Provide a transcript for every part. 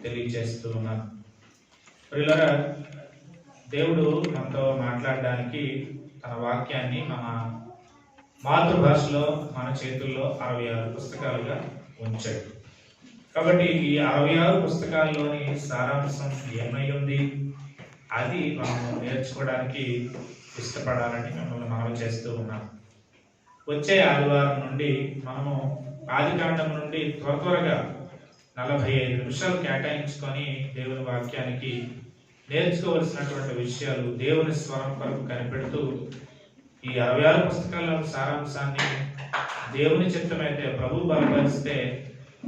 తెలియజేస్తూ ఉన్నాను. ప్రియులారా, దేవుడు మనతో మాట్లాడడానికి తన వాక్యాన్ని మన మాతృభాషలో మన చేతుల్లో 66 పుస్తకాలుగా ఉంచాడు. కాబట్టి ఈ 66 పుస్తకాల్లోని సారాంశం ఏమై ఉంది, అది మనము నేర్చుకోవడానికి ఇష్టపడాలని మిమ్మల్ని మనవి చేస్తూ ఉన్నాం. వచ్చే ఆదివారం నుండి మనము ఆదికాండం నుండి త్వరగా 45 నిమిషాలు కేటాయించుకొని దేవుని వాక్యానికి నేర్చుకోవలసినటువంటి విషయాలు దేవుని స్వరం కొరకు కనిపెడుతూ ఈ 66 పుస్తకాల సారాంశాన్ని దేవుని చిత్తమైతే ప్రభు బలపరిస్తే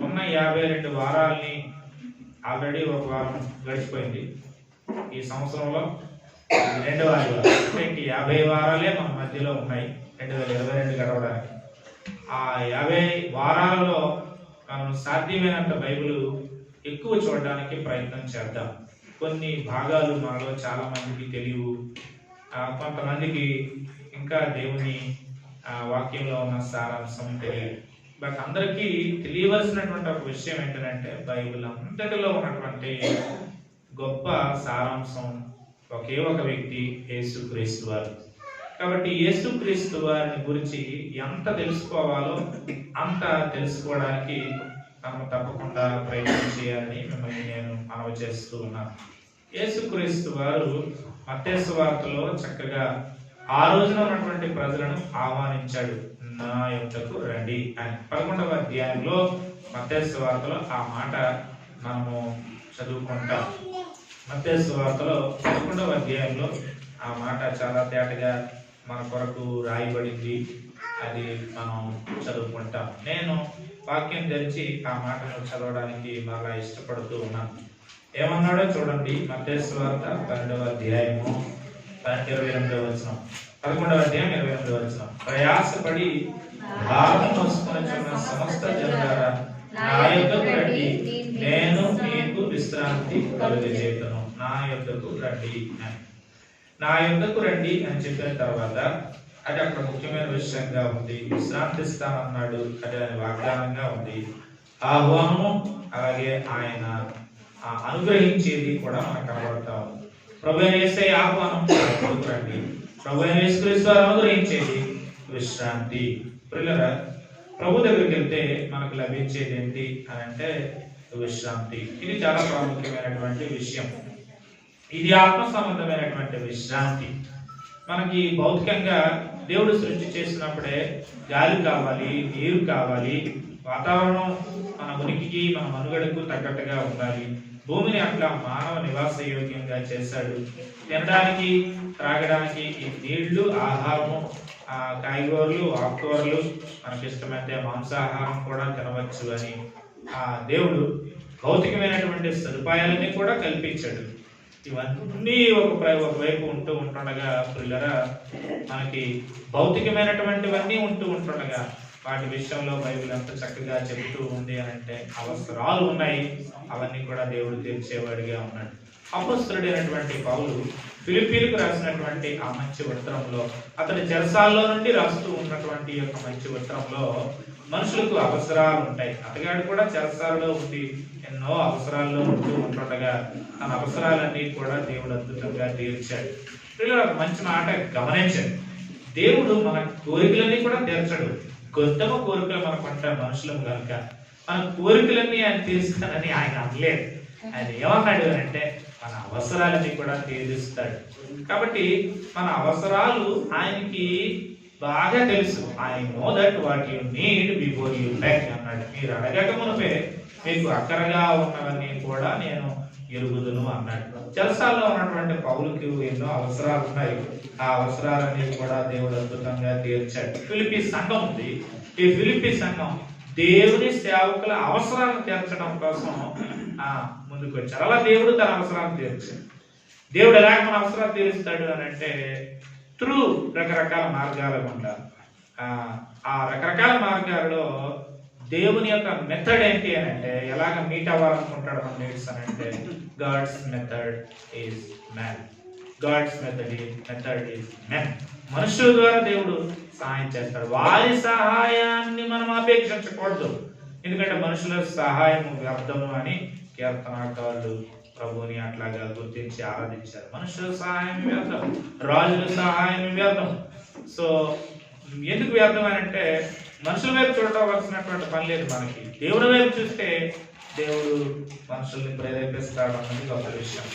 ఉన్న 52 వారాల్ని ఆల్రెడీ ఒక వారం గడిచిపోయింది. ఈ సంవత్సరంలో 2వ ఆదివారం అంటే 50 వారాలే మన మధ్యలో ఉన్నాయి 2022 గడవడానికి. ఆ 50 వారాలలో మనం సాధ్యమైనంత బైబిల్ ఎక్కువ చూడడానికి ప్రయత్నం చేద్దాం. కొన్ని భాగాలు మనలో చాలా మందికి తెలియవు, కొంతమందికి ఇంకా దేవుని వాక్యంలో ఉన్న సారాంశం తెలియదు. బట్ అందరికీ తెలియవలసినటువంటి ఒక విషయం ఏంటంటే బైబిల్ అంతటిలో ఉన్నటువంటి గొప్ప సారాంశం ఒకే ఒక వ్యక్తి, యేసుక్రీస్తు వారు. కాబట్టి యేసుక్రీస్తు వారిని గురించి ఎంత తెలుసుకోవాలో అంత తెలుసుకోవడానికి మనం తప్పకుండా ప్రయత్నం చేయాలని మిమ్మల్ని నేను మనవి చేస్తూ ఉన్నాను. యేసుక్రీస్తు వారు మత్తయి సువార్తలో చక్కగా ఆ రోజున ఉన్నటువంటి ప్రజలను ఆహ్వానించాడు, నా యొద్దకు రండి అని. 11వ అధ్యాయంలో మత్తయి సువార్తలో ఆ మాట మనము చదువుకుంటాం. మత్తయి సువార్తలో 11వ అధ్యాయంలో ఆ మాట చాలా తేటగా మన కొరకు రాయబడింది. అది మనం చదువుకుంటాం. నేను వాక్యం తెరిచి ఆ మాటను చదవడానికి మరలా ఇష్టపడుతూ ఉన్నాను. ఏమన్నాడో చూడండి. మత్తయి సువార్త 12వ అధ్యాయము 28వ వచనం. 11వ అధ్యాయం 28వ వచనం. ప్రయాసపడి భారం మోసుకొనుచున్న సమస్త జనులారా నా యొద్దకు రండి, నేను మీకు విశ్రాంతి కలుగజేయుదును. నా యొద్దకు రండి అని, నా యొద్దకు రండి అని చెప్పిన తర్వాత అది అక్కడ ముఖ్యమైన విషయంగా ఉంది. విశ్రాంతిస్తానన్నాడు, అది ఆయన వాగ్దానంగా ఉంది. ఆహ్వానము అలాగే ఆయన అనుగ్రహించేది కూడా మనకు కనబడతా ఉంది. ప్రభువైన యేసయ్య ఆహ్వానం, రండి. ప్రభువైన యేసుక్రీస్తు వారు అనుగ్రహించేది విశ్రాంతి. ప్రియులారా, ప్రభు దగ్గరికి వెళ్తే మనకు లభించేది ఏంటి అని అంటే విశ్రాంతి. ఇది చాలా ప్రాముఖ్యమైనటువంటి విషయం. ఇది ఆత్మ సంబంధమైనటువంటి విశ్రాంతి. మనకి భౌతికంగా దేవుడు సృష్టి చేసినప్పుడే గాలి కావాలి, నీరు కావాలి, వాతావరణం మన ఉనికికి మన మనుగడకు తగ్గట్టుగా ఉండాలి. భూమిని అట్లా మానవ నివాస యోగ్యంగా చేశాడు. తినడానికి, త్రాగడానికి ఈ నీళ్లు, ఆహారము, కాయగూరలు, ఆకుకూరలు, మనకి ఇష్టమైతే మాంసాహారం కూడా తినవచ్చు అని దేవుడు భౌతికమైనటువంటి సదుపాయాలన్నీ కూడా కల్పించాడు. ఇవన్నీ ఒకవైపు ఉంటుండగా ప్రియులారా, మనకి భౌతికమైనటువంటివన్నీ ఉంటుండగా వాటి విషయంలో బైబిల్ ఎంత చక్కగా చెబుతూ ఉంది అని అంటే అవసరాలు ఉన్నాయి, అవన్నీ కూడా దేవుడు తీర్చేవాడిగా ఉన్నాడు. అపొస్తలుడైనటువంటి పౌలు ఫిలిప్పీలకు రాసినటువంటి ఆ మంచి ఉత్తరంలో, అతని చెరసాల్లో నుండి రాస్తూ ఉన్నటువంటి యొక్క మంచి ఉత్తరంలో మనుషులకు అవసరాలు ఉంటాయి. అతగాడు కూడా చెరసాలలో ఉండి ఎన్నో అవసరాల్లో ఉంటుండగా తన అవసరాలన్నీ కూడా దేవుడు అద్భుతంగా తీర్చాడు. పిల్లలు ఒక మంచి మాట గమనించండి. దేవుడు మన కోరికలన్నీ కూడా తీర్చడు. గొంతమ కోరికలు మనకు ఉంటాయి మనుషులం కనుక మన కోరికలన్నీ ఆయన తీరుస్తానని ఆయన అనలేదు. ఆయన ఏమన్నాడు అంటే మన అవసరాలన్నీ కూడా తీరుస్తాడు. కాబట్టి మన అవసరాలు ఆయనకి బాగా తెలుసు. I know that what you need before you beg అన్నాడు. మీరు అడగక మునుపే మీకు అక్కరగా ఉన్నవన్నీ కూడా నేను ఎరుగుదును అన్నాడు. చెరసాల్లో ఉన్నటువంటి పౌలుకి ఎన్నో అవసరాలు ఉన్నాయి. ఆ అవసరాలన్నీ కూడా దేవుడు అద్భుతంగా తీర్చాడు. ఫిలిప్పీ సంఘం ఉంది. ఈ ఫిలిప్పీ సంఘం దేవుని సేవకుల అవసరాలను తీర్చడం కోసం ముందుకు వచ్చారు. అలా దేవుడు తన అవసరాలను తీర్చాడు. దేవుడు ఎలాగ మన అవసరాలు తీరుస్తాడు అని అంటే త్రూ రకరకాల మార్గాలు ఉంటారు. ఆ రకరకాల మార్గాలలో దేవుని యొక్క మెథడ్ ఏంటి అని అంటే ఎలాగ మీట్ అవ్వాలనుకుంటాడు మన నీడ్స్ అని అంటే God's method is man. God's method is men. మనుషుల ద్వారా దేవుడు సహాయం చేస్తాడు. వారి సహాయాన్ని మనం అపేక్షించకూడదు. ఎందుకంటే మనుషుల సహాయం వ్యర్థము అని కీర్తనాకారులు ప్రభువుని అట్లాగా గుర్తించి ఆరాధించారు. మనుషుల సహాయం వ్యర్థం, రాజుల సహాయం వ్యర్థం. సో ఎందుకు వ్యర్థం అని అంటే మనుషుల వైపు చూడవలసినటువంటి పని లేదు. మనకి దేవుని వైపు చూస్తే దేవుడు మనుషుల్ని ప్రేరేపిస్తాడు అన్నది గొప్ప విషయం.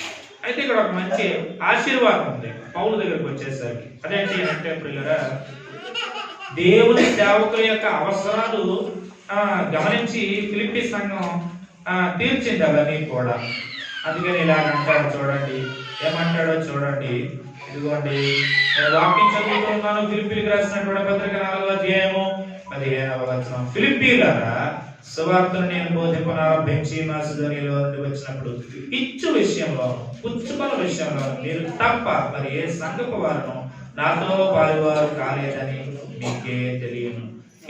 అయితే ఇక్కడ ఒక మంచి ఆశీర్వాదం ఉంది పౌలు దగ్గరకు వచ్చేసరికి. అదేంటి అంటే ప్రియులరా, దేవుని సేవకుల యొక్క అవసరాలు గమనించి ఫిలిప్పీ సంఘం తీర్చింది అవన్నీ కూడా. అందుకని ఇలాగంటాడు చూడండి, ఏమంటాడో చూడండి. ఇదిగోండి, నేను వాక్యం చదువుతున్నాను. ఫిలిప్పీలకు రాసినటువంటి పత్రిక 4వ అధ్యాయము 15వ వచనం. ఫిలిప్పీయులారా, సువార్తను నేను బోధింపనారంభించి మాసిదోనియలో నుండి వచ్చినప్పుడు ఇచ్చు విషయంలో పుచ్చుకొన విషయంలో మీరు తప్ప మరి ఏ సంఘపు వారును నాతో పాలువారు కాలేదని మీకే తెలియను.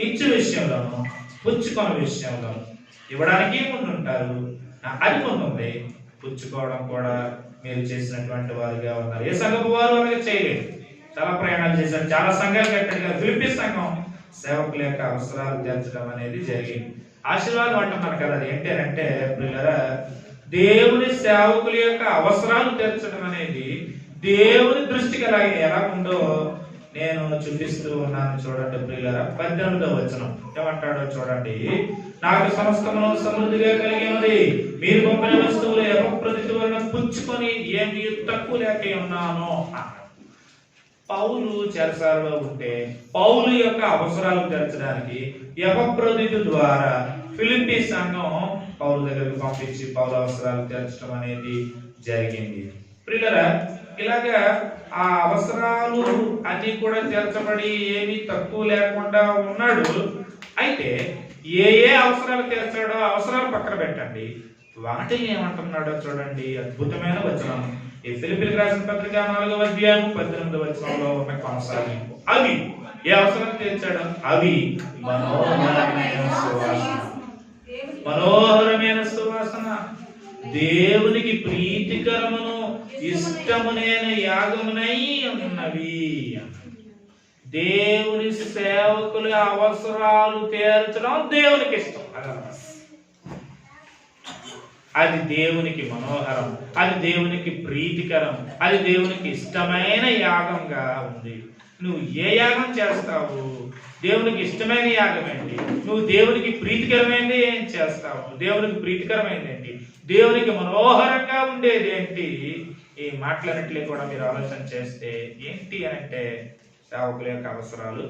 ఇచ్చు విషయంలోను పుచ్చుకొన విషయంలో ఇవ్వడానికి ముందుంటారు, అది ముందుంది. పుచ్చుకోవడం కూడా మీరు చేసినటువంటి వారుగా ఉన్నారు. ఏ సంఘపు వారు అలాగే చేయలేదు. చాలా ప్రయాణాలు చేశారు, చాలా సంఘాలు కట్టాడు. ఫిలిప్పీ సంఘం సేవకుల యొక్క అవసరాలు తీర్చడం అనేది జరిగింది. ఆశీర్వాదం అంటున్నారు కదా, అది ఏంటి అంటే ప్రియులారా, దేవుని సేవకుల యొక్క అవసరాలు తీర్చడం అనేది దేవుని దృష్టికి ఎలా ఉందో నేను చూపిస్తూ ఉన్నాను. చూడండి ప్రియులారా, 18వ వచనం ఏమంటాడో చూడండి. నాకు సమస్తమును సమృద్ధిగా కలిగి ఉన్నది, మీరు పంపిన వస్తువులు యపప్రదిత వలన పుచ్చుకొని ఏమి తక్కువ లేక ఉన్నాను. పౌలు చెరసాలలో ఉంటే పౌలు యొక్క అవసరాలు తీర్చడానికి యపప్రదిత ద్వారా ఫిలిప్పీ సంఘం పౌలు దగ్గరకు పంపించి పౌలు అవసరాలు తీర్చడం అనేది జరిగింది. ప్రియులారా, ఇలాగా ఆ అవసరాలు అన్ని కూడా తీర్చబడి ఏమీ తక్కువ లేకుండా ఉన్నాడు. అయితే ఏ ఏ అవసరాలు తీర్చాడో అవసరాలు పక్కన పెట్టండి, వాటిని ఏమంటున్నాడో చూడండి. అద్భుతమైన వచనం. ఈ ఫిలిప్పీలకు రాసిన పత్రిక 4వ అధ్యాయం 18వ వచనంలో ఉన్న కొనసాగింపు. అవి ఏ అవసరం తీర్చాడు? అవి మనోహరమైన సువాసన, మనోహరమైన సువాసన, దేవునికి ప్రీతికరమును ఇష్టమునైన యాగమునై ఉన్నవి. దేవుని సేవకుల అవసరాలు తీర్చడం దేవునికి ఇష్టం. అది దేవునికి మనోహరం, అది దేవునికి ప్రీతికరం, అది దేవునికి ఇష్టమైన యాగంగా ఉంది. నువ్వు ఏ యాగం చేస్తావు? దేవునికి ఇష్టమైన యాగం ఏంటి? నువ్వు దేవునికి ప్రీతికరమైనది ఏం చేస్తావు? దేవునికి ప్రీతికరమైనది ఏంటి? దేవునికి మనోహరంగా ఉండేది ఏంటి? ఈ మాటలన్నింటినీ కూడా మీరు ఆలోచన చేస్తే ఏంటి అంటే సేవకుల యొక్క అవసరాలు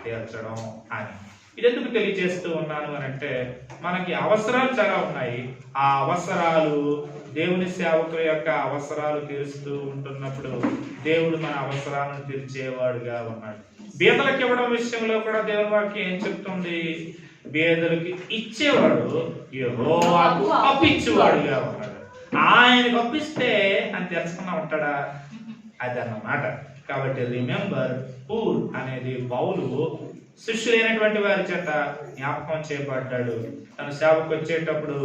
తీర్చడం అని. ఇదెందుకు తెలియజేస్తూ ఉన్నాను అని అంటే మనకి అవసరాలు చాలా ఉన్నాయి. ఆ అవసరాలు దేవుని సేవకుల యొక్క అవసరాలు తీరుస్తూ ఉంటున్నప్పుడు దేవుడు మన అవసరాలను తీర్చేవాడుగా ఉన్నాడు. బీదలకు ఇవ్వడం విషయంలో కూడా దేవుని వాక్యం ఏం చెప్తుంది? బీదలకి ఇచ్చేవాడు యెహోవాకు అప్పిచ్చేవాడుగా ఉన్నాడు. ఆయనకు అప్పిస్తే అని తెలుసుకున్నా ఉంటాడా? అదన్నమాట. కాబట్టి రిమెంబర్ పూర్ అనేది పౌలు శిష్యులైనటువంటి వారి చేత జ్ఞాపకం చేయబడ్డాడు. తన సేవకు వచ్చేటప్పుడు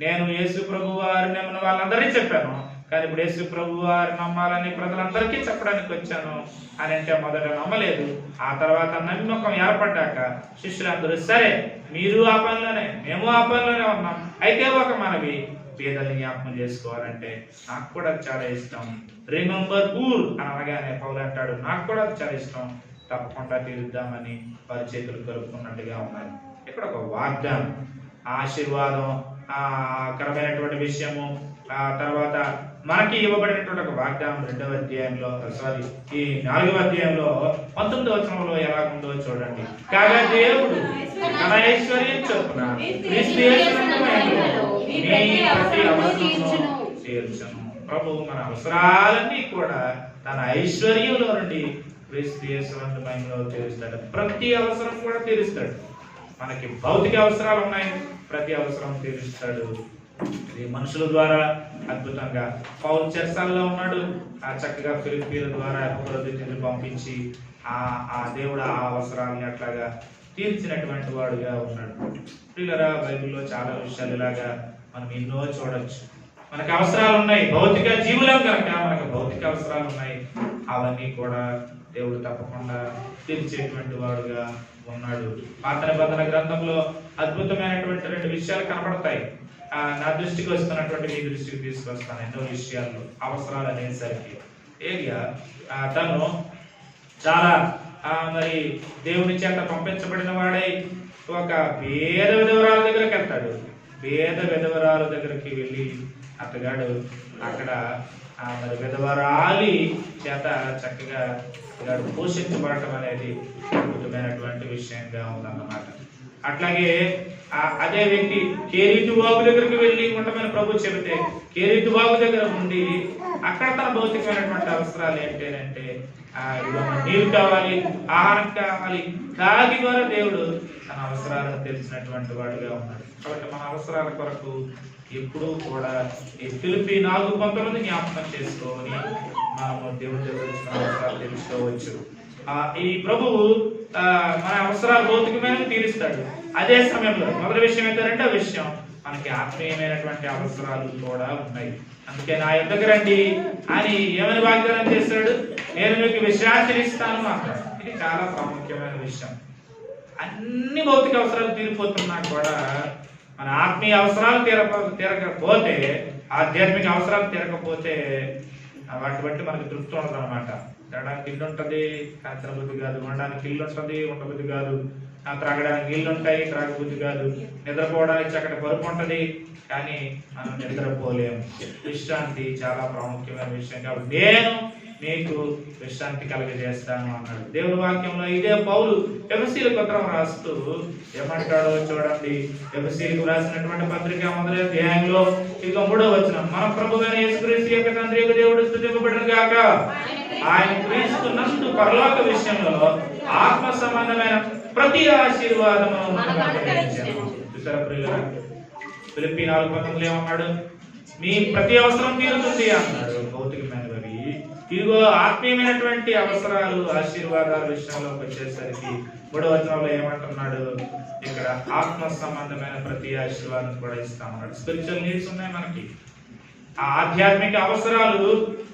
నేను యేసు ప్రభు వారిని నమ్మిన వాళ్ళందరికీ చెప్పాను, కానీ ఇప్పుడు యేసు ప్రభు వారిని నమ్మాలని ప్రజలందరికీ చెప్పడానికి వచ్చాను అని అంటే మొదట నమ్మలేదు. ఆ తర్వాత నమ్మకం ఏర్పడ్డాక శిష్యులందరూ సరే మీరు ఆ పనిలోనే, మేము ఆ పనిలోనే ఉన్నాం, అయితే ఒక మనవి పేదల్ని జ్ఞాపకం చేసుకోవాలంటే నాకు కూడా చాలా ఇష్టం. రిమెంబర్ పూర్ అని అనగానే పౌలు అంటాడు నాకు కూడా చాలా ఇష్టం, తప్పకుండా తీరుద్దామని వారి చేతులు కలుపుకున్నట్టుగా ఉన్నాయి. ఇక్కడ ఒక వాగ్దానం, ఆశీర్వాదం, కరమైనటువంటి విషయము. ఆ తర్వాత మనకి ఇవ్వబడినటువంటి ఒక వాగ్దానం 2వ అధ్యాయంలో ఈ 4వ అధ్యాయంలో 19వ వచనంలో ఎలాగుందో చూడండి. కాగా దేవుడు తన ఐశ్వర్యం చొప్పున క్రీస్తు యేసునందు మీ ప్రతి అవసరమును తీర్చును. ప్రభువు మన అవసరాలన్నీ కూడా తన ఐశ్వర్యంలో నుండి క్రీస్తు యేసునందు మహిమలో తీరుస్తాడు. ప్రతి అవసరం కూడా తీరుస్తాడు. మనకి భౌతిక అవసరాలు ఉన్నాయి, ప్రతి అవసరం తీరుస్తాడు. ఇది మనుషుల ద్వారా అద్భుతంగా పౌలు చెరసాలలో ఉన్నాడు. ఆ చక్కగా ఫిలిప్పీల ద్వారా అపప్రదితులను పంపించి ఆ దేవుడు ఆ అవసరాలని అట్లాగా తీర్చినటువంటి వాడుగా ఉన్నాడు. ప్రియులారా, బైబిల్లో చాలా విషయాలు ఇలాగా మనం ఎన్నో చూడొచ్చు. మనకు అవసరాలు ఉన్నాయి, భౌతిక జీవులం కనుక మనకు భౌతిక అవసరాలు ఉన్నాయి. అవన్నీ కూడా దేవుడు తప్పకుండా తీర్చేటువంటి వాడుగా ఉన్నాడు. పాత నిబంధన గ్రంథంలో అద్భుతమైనటువంటి 2 విషయాలు కనబడతాయి. నా దృష్టికి వస్తున్నటువంటి మీ దృష్టికి తీసుకొస్తాను. ఎన్నో విషయాలు అవసరాలు అనేసరికి ఏలియా తను చాలా మరి దేవుని చేత పంపించబడిన వాడై ఒక పేద విధవరాల దగ్గరికి వెళ్తాడు. పేద విధవరాల దగ్గరికి వెళ్ళి అతగాడు అక్కడ మరి విధవరాలి చేత చక్కగా అతగాడు పోషించబడటం అనేది అద్భుతమైనటువంటి విషయంగా ఉందన్నమాట. అట్లాగే అదే వ్యక్తి కేరీతు బాబు దగ్గరికి వెళ్ళి ఉండమని ప్రభు చెబితే కేరీతు బాబు దగ్గర ఉండి అక్కడ తన భౌతికమైనటువంటి అవసరాలు ఏంటంటే నీరు కావాలి, ఆహారం కావాలి, కాగి ద్వారా దేవుడు తన అవసరాలను తెలిసినటువంటి వాడుగా ఉన్నాడు. కాబట్టి మన అవసరాల కొరకు ఎప్పుడూ కూడా ఈ ఫిలిప్పీ 4:19 జ్ఞాపకం చేసుకొని మనము దేవుడి దగ్గర అవసరాలు తెలుసుకోవచ్చు. ఈ ప్రభువు మన అవసరాలు భౌతికమైన తీరుస్తాడు. అదే సమయంలో మొదటి విషయం అయితే రెండో విషయం మనకి ఆత్మీయమైనటువంటి అవసరాలు కూడా ఉన్నాయి. అందుకే నా యొద్దకు రండి అని ఏమని వాగ్దానం చేశాడు? నేను మీకు విశ్రాంతిని ఇస్తాను అన్నాడు. ఇది చాలా ప్రాముఖ్యమైన విషయం. అన్ని భౌతిక అవసరాలు తీరిపోతున్నా కూడా మన ఆత్మీయ అవసరాలు తీరకపోతే, ఆధ్యాత్మిక అవసరాలు తీరకపోతే వాటి బట్టి మనకి తృప్తి ఉండదు అనమాట. తినడానికి ఇల్లు ఉంటుంది కానీ తినబుద్ధి కాదు, ఉండడానికి ఇల్లు ఉంటుంది ఉండబుద్ధి కాదు, త్రాగడానికి ఇల్లు ఉంటాయి త్రాగబుద్ధి కాదు, నిద్రపోవడానికి చక్కటి పరుపు ఉంటుంది కానీ మనం నిద్రపోలేము. విశ్రాంతి చాలా ప్రాముఖ్యమైన విషయం. కాబట్టి నేను మీకు విశ్రాంతి కలగజేస్తాను అన్నాడు దేవుని వాక్యంలో. ఇదే పౌలు ఎఫెసీయులకు పత్రం రాస్తూ ఏమంటాడో చూడండి. ఎఫెసీయులకు రాసినటువంటి పత్రిక మొదటి అధ్యాయంలో 3వ వచనం, మన ప్రభువైన యేసుక్రీస్తు యొక్క తండ్రి యొక్క దేవుడు స్తుతింపబడును గాక. ఆయన క్రీస్తు నందు పరలోక విషయంలో ఆత్మ సంబంధమైన ప్రతి ఆశీర్వాదము ఫిలిప్పీ 4:19 ఏమన్నాడు? మీ ప్రతి అవసరం తీరుతుంది అన్నాడు. భౌతికమైనవి ఇదిగో ఆత్మీయమైనటువంటి అవసరాలు ఆశీర్వాదాల విషయంలోకి వచ్చేసరికి 3వ వచనంలో ఏమంటున్నాడు? ఇక్కడ ఆత్మ సంబంధమైన ప్రతి ఆశీర్వాదం కూడా ఇస్తామన్నాడు. స్పిరిచువల్ నీడ్స్ ఉన్నాయి మనకి. ఆ ఆధ్యాత్మిక అవసరాలు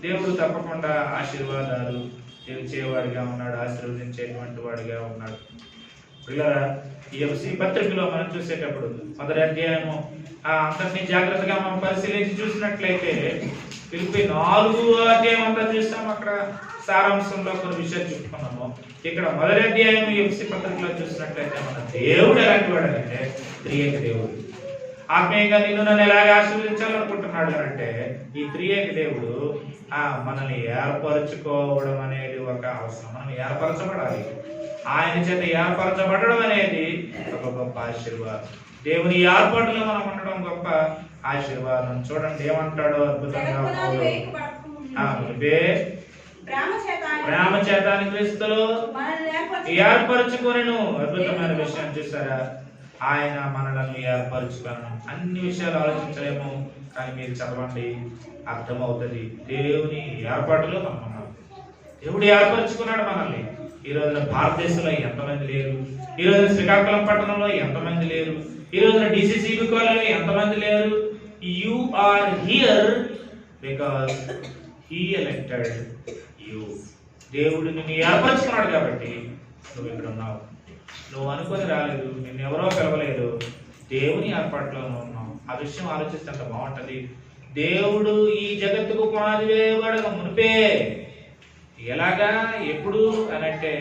దేవుడు తప్పకుండా ఆశీర్వాదాలు తెలిచేవాడిగా ఉన్నాడు, ఆశీర్వదించేటువంటి వాడిగా ఉన్నాడు. పిల్లరా, ఈ ఎఫెసీ పత్రికలో మనం చూసేటప్పుడు మొదటి అధ్యాయము అంతటిని జాగ్రత్తగా మనం పరిశీలించి చూసినట్లయితే ఫిలిప్పీ 4వ అధ్యాయం అంతా చూస్తాం. అక్కడ సారాంశంలో కొన్ని విషయాలు చెప్పుకున్నాము. ఇక్కడ మొదటి అధ్యాయం ఎఫెసీ పత్రికలో చూసినట్లయితే మన దేవుడు ఎలాంటి వాడు అంటే త్రియేక దేవుడు. ఆత్మీయంగా నిన్ను నన్ను ఎలాగ ఆశీర్వదించాలనుకుంటున్నాడు అంటే ఈ త్రియేక దేవుడు మనల్ని ఏర్పరచుకోవడం అనేది ఒక అవసరం. మనం ఏర్పరచబడాలి. ఆయన చేత ఏర్పరచబడడం అనేది ఒక గొప్ప ఆశీర్వాదం. దేవుని ఏర్పాటులో మనం ఉండడం గొప్ప ఆశీర్వాదం. చూడండి ఏమంటాడో అద్భుతంగా ప్రేమ చేతాని క్రీస్తులో ఏర్పరచుకొనెను. అద్భుతమైన విషయం చూసారా? ఆయన మనలను ఏర్పరచుకొనెను. అన్ని విషయాలు ఆలోచించలేము కానీ మీరు చదవండి అర్థమవుతుంది. దేవుని ఏర్పాటులో మనం ఉన్నాం. దేవుడు ఏర్పరచుకున్నాడు మనల్ని. ఈ రోజున భారతదేశంలో ఎంతమంది లేరు? ఈ రోజున శ్రీకాకుళం పట్టణంలో ఎంతమంది లేరు? ఈ రోజున డిసిసిబి కాలేజీలో ఎంతమంది లేరు? You are here because he elected you. దేవుడు నిన్ను ఏర్పరచుకున్నాడు కాబట్టి నువ్వు ఇక్కడ ఉన్నావు. నువ్వు అనుకొని రాలేదు, నిన్ను ఎవరో పిలవలేదు, దేవుని ఏర్పాటులో ఉన్నావు. ఆ విషయం ఆలోచిస్తే అంత బాగుంటది. దేవుడు ఈ జగత్తుకు పునాది వేయబడక మునిపే ఎలాగా ఎప్పుడు అనంటే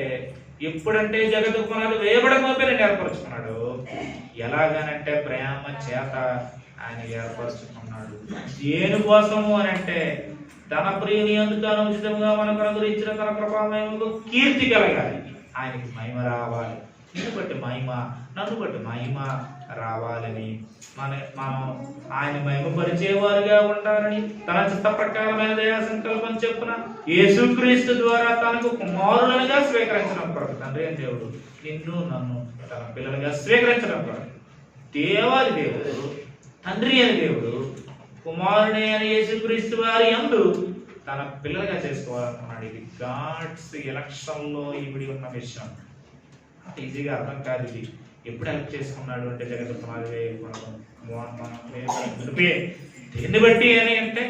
ఎప్పుడంటే జగత్తుకు పునాది వేయబడక మునిపే నేను ఏర్పరచుకున్నాడు. ఎలాగనంటే ప్రేమ చేత ఆయన ఏర్పరచుకున్నాడు. దేని కోసము అని అంటే తన ప్రియుని యందు తాను ఉచితంగా మనకు అనుగ్రహించిన తన కృపామయముకు కీర్తి కలగాలి, ఆయనకి మహిమ రావాలి. నిన్ను బట్టి మహిమ, నన్ను బట్టి మహిమ రావాలని మనం ఆయన మహిమపరిచేవారుగా ఉండాలని తన చిత్త ప్రకారమైన దయా సంకల్పం చెప్పున యేసుక్రీస్తు ద్వారా తనకు కుమారులుగా స్వీకరించడం కొరకు తండ్రి అని దేవుడు నిన్ను నన్ను తన పిల్లలుగా స్వీకరించడం కొరకు దేవాది దేవుడు తండ్రి అని దేవుడు కుమారుని అని యేసుక్రీస్తు వారి యందు తన పిల్లలుగా చేసుకోవాలనుకున్నాడు. ఇది గాడ్స్ ఎలక్షన్ లో ఇవిడి ఉన్న విషయం. ఈజీగా అర్థం కాదు. ఇది ఎప్పుడు హెల్ప్ చేసుకున్నాడు అంటే జగత్ సమాజం దేన్ని బట్టి అని అంటే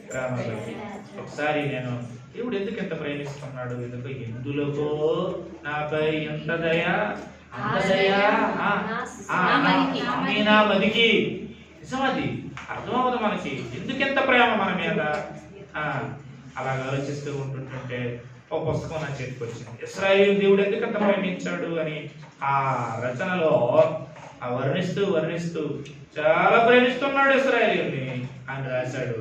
ప్రేమ బట్టి. ఒకసారి నేను దేవుడు ఎందుకు ఎంత ప్రేమిస్తున్నాడు, ఎందుకు ఎందులోకో నాపై ఎంత దయ నా మదికి నిజమది అర్థమవుతుంది మనకి. ఎందుకెంత ప్రేమ మన మీద? అలాగ ఆలోచిస్తూ ఉంటుంటే ఒక పుస్తకం నా చేతికి వచ్చింది. ఇశ్రాయేలు దేవుడు ఎందుకంత ప్రేమించాడు అని ఆ రచనలో వర్ణిస్తూ చాలా ప్రేమిస్తున్నాడు ఇశ్రాయేలుని అని రాశాడు.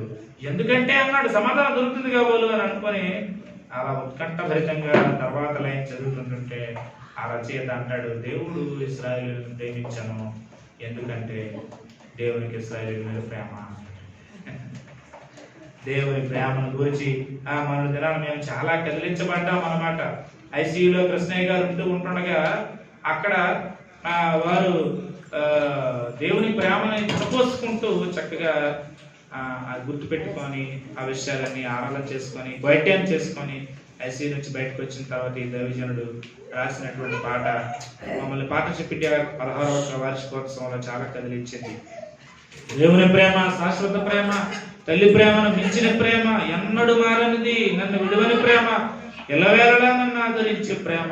ఎందుకంటే అన్నాడు, సమాధానం దొరుకుతుంది కాబోలు అని అనుకొని అలా ఉత్కంఠభరితంగా తర్వాత లైన్ చదువుతుంటుంటే ఆ రచయిత అంటాడు, దేవుడు ఇశ్రాయేలుని ప్రేమించను ఎందుకంటే దేవునికి ఇశ్రాయేలు మీద ప్రేమ. దేవుని ప్రేమను గురించి మన దినాలు మేము చాలా కదిలించబడ్డాం అన్నమాట. ఐసీయూలో కృష్ణయ్య గారు ఉంటుండగా అక్కడ వారు దేవుని ప్రేమని తపోసుకుంటూ చక్కగా గుర్తు పెట్టుకొని ఆ విషయాలన్నీ ఆరాధన చేసుకొని బయటం చేసుకొని ఐసీ నుంచి బయటకు వచ్చిన తర్వాత ఈ దైవజనుడు రాసినటువంటి పాట మమ్మల్ని పార్ట్నర్షిప్ ఇండియా 16వ వార్షికోత్సవంలో చాలా కదిలించింది. దేవుని ప్రేమ శాశ్వత ప్రేమ, తల్లి ప్రేమను మించిన ప్రేమ, ఎన్నడూ మారనిది, నన్ను విడువని ప్రేమ, ఎల్లవేళలా నన్ను ఆదరించే ప్రేమ,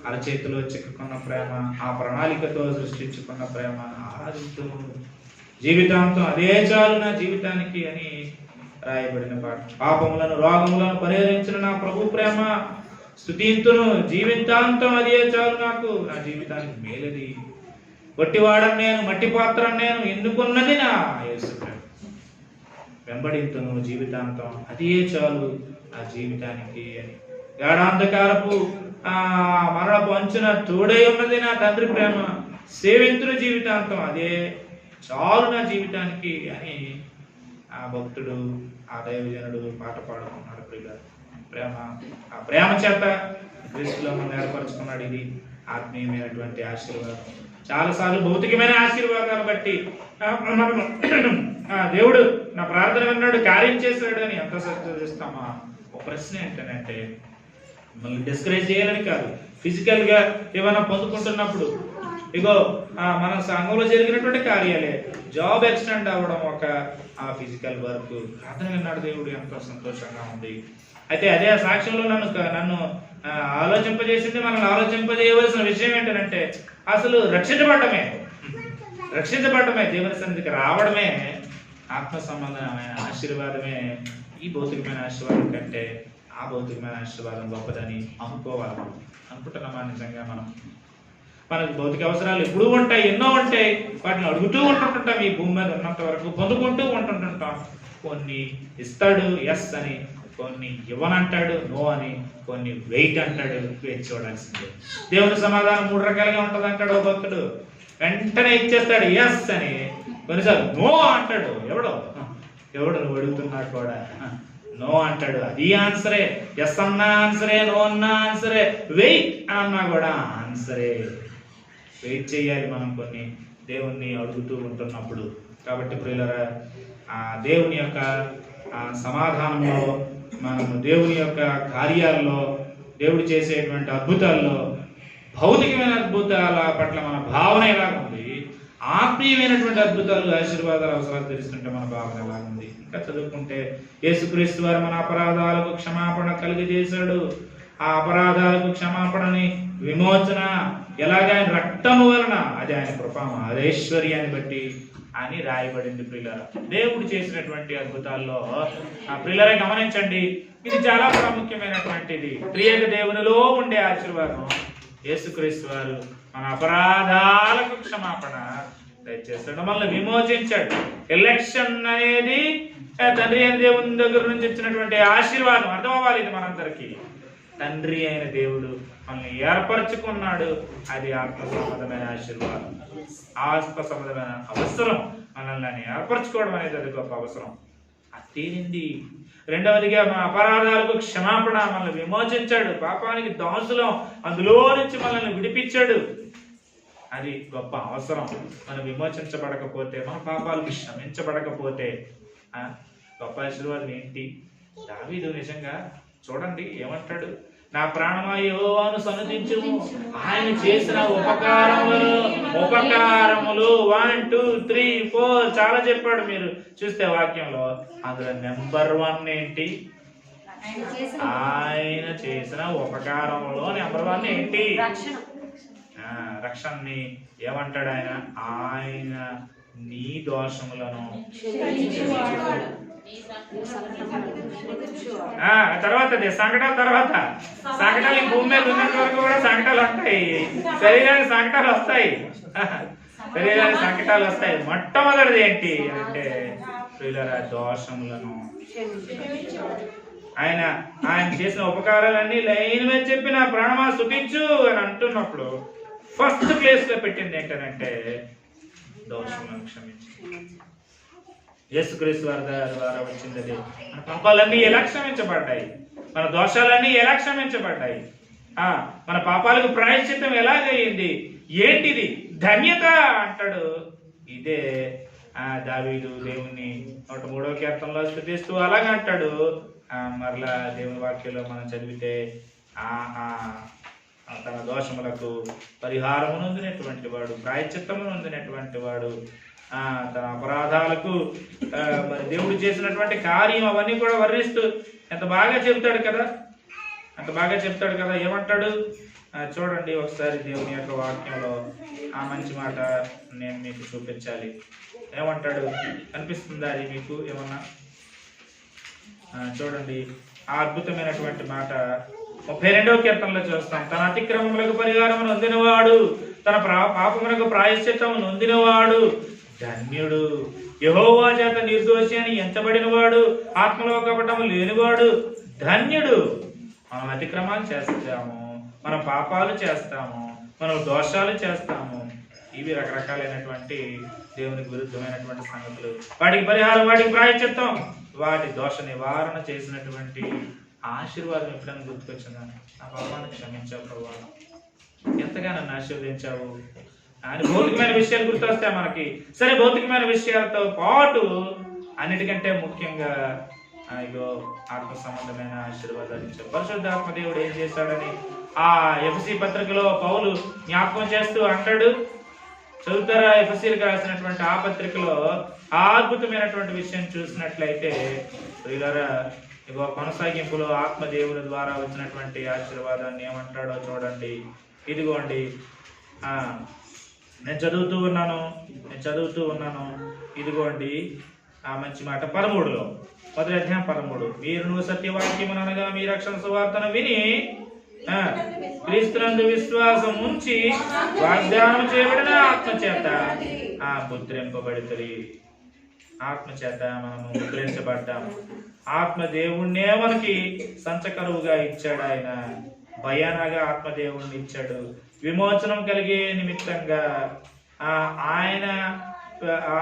అరచేతిలో చిక్కుకున్న ప్రేమ, ఆ ప్రణాళికతో సృష్టించుకున్న ప్రేమ, ఆరాధిస్తూ జీవితాంతం అదే చాలు నా జీవితానికి అని రాయబడిన పాట. పాపములను రోగములను పరిహరించిన నా ప్రభు ప్రేమ స్తుతింతును, జీవితాంతం అదే చాలు నాకు, నా జీవితానికి మేలది. వట్టివాడను నేను, మట్టి పాత్రను నేను, ఎన్నుకున్నది నా యేసు ప్రేమ. వెంబడింతును జీవితాంతం అదే చాలు నా జీవితానికి అని. ఏడాంధకారపు మరణపు అంచున తోడై ఉన్నది నా తండ్రి ప్రేమ, సేవింతును జీవితాంతం అదే చాలు నా జీవితానికి అని ఆ భక్తుడు ఆ దైవజనుడు పాట పాడుకున్నాడు. ప్రేమ, ఆ ప్రేమ చేత క్రీస్తులో మనం ఏర్పరచుకున్నాడు. ఇది ఆత్మీయమైనటువంటి ఆశీర్వాదం. చాలాసార్లు భౌతికమైన ఆశీర్వాదాలు బట్టి దేవుడు నా ప్రార్థన విన్నాడు, కార్యం చేశాడు అని ఎంత సంతోషిస్తామా? ఒక ప్రశ్న ఏంటంటే, మళ్ళీ డిస్కరేజ్ చేయాలని కాదు, ఫిజికల్ గా ఏమైనా పొందుకుంటున్నప్పుడు ఇగో మన సంఘంలో జరిగినటువంటి కార్యాలే జాబ్ ఎక్స్టెండ్ అవ్వడం ఒక ఫిజికల్ వర్క్, ప్రార్థన విన్నాడు దేవుడు, ఎంతో సంతోషంగా ఉంది. అయితే అదే సాక్ష్యంలో నన్ను ఆలోచింపజేసింది. మనల్ని ఆలోచింపజేయవలసిన విషయం ఏంటంటే, అసలు రక్షించబడమే దేవుని సన్నిధికి రావడమే ఆత్మ సంబంధమైన ఆశీర్వాదమే. ఈ భౌతికమైన ఆశీర్వాదం కంటే ఆ భౌతికమైన ఆశీర్వాదం గొప్పదని అనుకుంటున్నామా? నిజంగా మనకు భౌతిక అవసరాలు ఎప్పుడూ ఉంటాయి, ఎన్నో ఉంటాయి, వాటిని అడుగుతూ ఉంటుంటాం. ఈ భూమి మీద ఉన్నంత వరకు పొందుకుంటూ ఉంటుంటాం. కొన్ని ఇస్తాడు ఎస్ అని, కొన్ని ఇవ్వనంటాడు నో అని, కొన్ని వెయిట్ అంటాడు వేచి చూడాల్సిందే. దేవుని సమాధానం 3 రకాలుగా ఉంటుంది అంటాడు ఓ భక్తుడు. వెంటనే ఇచ్చేస్తాడు ఎస్ అని, కొన్నిసార్లు నో అంటాడు. ఎవడు నువ్వు అడుగుతున్నాడు కూడా నో అంటాడు, అది ఆన్సరే. ఎస్ అన్నా ఆన్సరే, నో అన్నా ఆన్సరే, వెయిట్ అన్నా కూడా ఆన్సరే. వెయిట్ చేయాలి మనం కొన్ని దేవుణ్ణి అడుగుతూ ఉంటున్నప్పుడు. కాబట్టి ప్రియులారా, దేవుని యొక్క సమాధానంలో, మనము దేవుని యొక్క కార్యాల్లో, దేవుడు చేసేటువంటి అద్భుతాల్లో, భౌతికమైన అద్భుతాల పట్ల మన భావన ఎలాగుంది, ఆత్మీయమైనటువంటి అద్భుతాలు, ఆశీర్వాదాలు, అవసరాలు తెలుస్తుంటే మన భావన ఎలాగుంది. ఇంకా చదువుకుంటే యేసుక్రీస్తు వారు మన అపరాధాలకు క్షమాపణ కలిగజేశాడు. ఆ అపరాధాలకు క్షమాపణని, విమోచన ఎలాగ ఆయన రక్తము వలన, అది ఆయన కృప, అది ఐశ్వర్యాన్ని బట్టి అని రాయబడింది. ప్రియులారా, దేవుడు చేసినటువంటి అద్భుతాల్లో ప్రియులారా గమనించండి, ఇది చాలా ప్రాముఖ్యమైనటువంటిది. త్రియేక దేవునిలో ఉండే ఆశీర్వాదం. యేసుక్రీస్తు వారు మన అపరాధాలకు క్షమాపణ దయచేస్తాడు, మనల్ని విమోచించాడు. ఎలక్షన్ అనేది తండ్రి అయిన దేవుని దగ్గర నుంచి ఇచ్చినటువంటి ఆశీర్వాదం. అర్థం అవ్వాలి ఇది మనందరికీ. తండ్రి అయిన దేవుడు మనల్ని ఏర్పరచుకున్నాడు, అది ఆత్మ సంబంధమైన ఆశీర్వాదం, ఆత్మ సంబంధమైన అవసరం. మనల్ని ఏర్పరచుకోవడం అనేది అది గొప్ప అవసరం. అది తీరింది. రెండవదిగా మన అపరాధాలకు క్షమాపణ, మనల్ని విమోచించాడు. పాపానికి దాసులం, అందులో నుంచి మనల్ని విడిపించాడు, అది గొప్ప అవసరం. మనం విమోచించబడకపోతే, మన పాపాలకు క్షమించబడకపోతే గొప్ప ఆశీర్వాదం ఏంటి? దావీదు నిజంగా చూడండి ఏమంటాడు, నా ప్రాణమా యెహోవాను సన్నుతించుము, ఆయన చేసిన ఉపకారములు 1 2 3 4 చాలా చెప్పాడు. మీరు చూస్తే వాక్యంలో అందులో నెంబర్ 1 ఏంటి? ఆయన చేసిన ఉపకారంలో నెంబర్ 1 ఏంటి? రక్షణని ఏమంటాడు ఆయన? ఆయన నీ దోషములను తర్వాత సంకటాలు ఈ భూమి మీద ఉన్నంత వరకు కూడా సంకటాలు వస్తాయి, శరీరానికి సంకటాలు వస్తాయి, శరీరానికి సంకటాలు వస్తాయి. మొట్టమొదటిది ఏంటి అంటే ప్రియులారా, దోషములను ఆయన చేసిన ఉపకారాలన్నీ లైన్ మీద చెప్పి నా ప్రాణమా స్తుతించు అని అంటున్నప్పుడు ఫస్ట్ ప్లేస్ లో పెట్టింది ఏంటంటే దోషములను క్షమించు. యేసుక్రీస్తు వారి ద్వారా వచ్చింది అది. మన పాపాలన్నీ ఎలా క్షమించబడ్డాయి, మన దోషాలన్నీ ఎలా క్షమించబడ్డాయి, మన పాపాలకు ప్రాయశ్చిత్తం ఎలాగయ్యింది, ఏంటిది ధన్యత అంటాడు. ఇదే దావీదు దేవుణ్ణి 103వ కీర్తనలో స్తుతిస్తూ అలాగే అంటాడు. మరలా దేవుని వాక్యంలో మనం చదివితే తన దోషములకు పరిహారము నొందినటువంటి వాడు, ప్రాయశ్చిత్తము నొందినటువంటి వాడు, తన అపరాధాలకు మరి దేవుడు చేసినటువంటి కార్యం అవన్నీ కూడా వర్ణిస్తూ ఎంత బాగా చెప్తాడు కదా, అంత బాగా చెప్తాడు కదా. ఏమంటాడు చూడండి ఒకసారి దేవుని యొక్క వాక్యంలో ఆ మంచి మాట నేను మీకు చూపించాలి. ఏమంటాడు అనిపిస్తుందా అది మీకు ఏమన్నా? చూడండి ఆ అద్భుతమైనటువంటి మాట 32వ కీర్తనలో చూస్తాం. తన అతిక్రమములకు పరిహారం నొందినవాడు, తన పాపములకు ప్రాయశ్చిత్తము నొందినవాడు ధన్యుడు. యెహోవా చేత నిర్దోషి అని ఎంచబడినవాడు, ఆత్మలో కపటము లేనివాడు ధన్యుడు. మనం అతిక్రమాలు చేస్తాము, మనం పాపాలు చేస్తాము, మనం దోషాలు చేస్తాము. ఇవి రకరకాలైనటువంటి దేవునికి విరుద్ధమైనటువంటి సంగతులు. వాటికి పరిహారం, వాటికి ప్రాయశ్చిత్తం, వాటి దోష నివారణ చేసినటువంటి ఆశీర్వాదం ఎప్పుడైనా గుర్తుకొచ్చిందా? నా పాపాన్ని క్షమించావు ప్రభువా, ఎంతగా నన్ను ఆశీర్వదించావు అని భౌతికమైన విషయాలు గుర్తొస్తాయి మనకి. సరే, భౌతికమైన విషయాలతో పాటు అన్నిటికంటే ముఖ్యంగా ఇగో ఆత్మ సంబంధమైన ఆశీర్వాదాలు ఇచ్చారు. పరిశుద్ధాత్మ దేవుడు ఏం చేశాడని ఆ ఎఫెసీ పత్రికలో పౌలు జ్ఞాపకం చేస్తూ అంటాడు. చదువుతారా? ఎఫెసీలకు రాసినటువంటి ఆ పత్రికలో ఆ అద్భుతమైనటువంటి విషయం చూసినట్లయితే ఇగో కొనసాగింపులో ఆత్మ దేవుని ద్వారా వచ్చినటువంటి ఆశీర్వాదాన్ని ఏమంటాడో చూడండి. ఇదిగోండి, నేను చదువుతూ ఉన్నాను. ఇదిగోండి ఆ మంచి మాట 13లో, మొదటి అధ్యాయం 13. మీరును సత్యవాక్యమును అనగా మీ రక్షణ సువార్తను విని క్రీస్తునందు విశ్వాసం ఉంచి వాగ్దానం చేయబడిన ఆత్మచేత ముద్రింపబడితది. ఆత్మచేత మనము ముద్రించబడ్డాము. ఆత్మ దేవుణ్ణే మనకి సంచకరువుగా ఇచ్చాడు. ఆయన భయానగా ఆత్మదేవుణ్ణి ఇచ్చాడు. విమోచనం కలిగే నిమిత్తంగా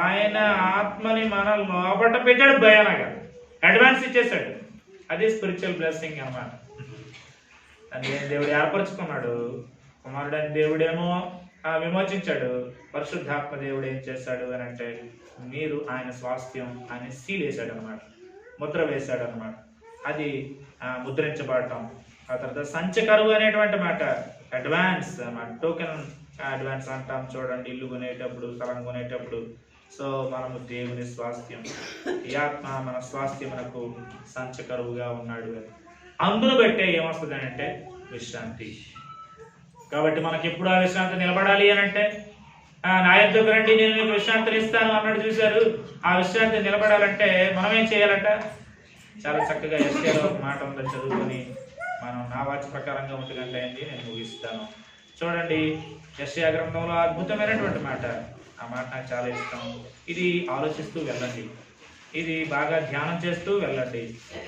ఆయన ఆత్మని మన లోపట పెట్టాడు. భయానగా అడ్వాన్స్ ఇచ్చేసాడు. అది స్పిరిచువల్ బ్లెస్సింగ్ అన్నమాట. అది దేవుడు ఏర్పరచుకున్నాడు. కుమారుడని దేవుడేమో విమోచించాడు. పరిశుద్ధాత్మ దేవుడు ఏం చేశాడు అని అంటే మీరు ఆయన స్వాస్థ్యం అని సీల్ వేశాడు అనమాట, ముద్ర వేశాడు అనమాట. అది ముద్రించబడటం. ఆ తర్వాత సంచకరువు అనేటువంటి మాట అడ్వాన్స్ అన్నమాట. టోకెన్ అడ్వాన్స్ అంటాం చూడండి, ఇల్లు కొనేటప్పుడు, స్థలం కొనేటప్పుడు. సో మనము దేవుని స్వాస్థ్యం, ఈ ఆత్మ మన స్వాస్థ్యమునకు సంచకరువుగా ఉన్నాడు అని. అందును బట్టే ఏమొస్తుంది అంటే విశ్రాంతి. కాబట్టి మనకి ఎప్పుడు ఆ విశ్రాంతి నిలబడాలి అని అంటే నా యొద్దకు రండి నేను మీకు విశ్రాంతిని ఇస్తాను అన్నాడు. చూశారు? ఆ విశ్రాంతి నిలబడాలంటే మనం ఏం చేయాలంట? చాలా చక్కగా యెషయాలో ఒక మాట ఉందని చదువుకొని మనం నా వాచ ప్రకారంగా 1 గంట అయింది, నేను ముగిస్తాను. చూడండి, యెషయా గ్రంథంలో అద్భుతమైనటువంటి మాట. ఆ మాట నాకు చాలా ఇష్టం. ఇది ఆలోచిస్తూ వెళ్ళండి, ఇది బాగా ధ్యానం చేస్తూ వెళ్ళండి.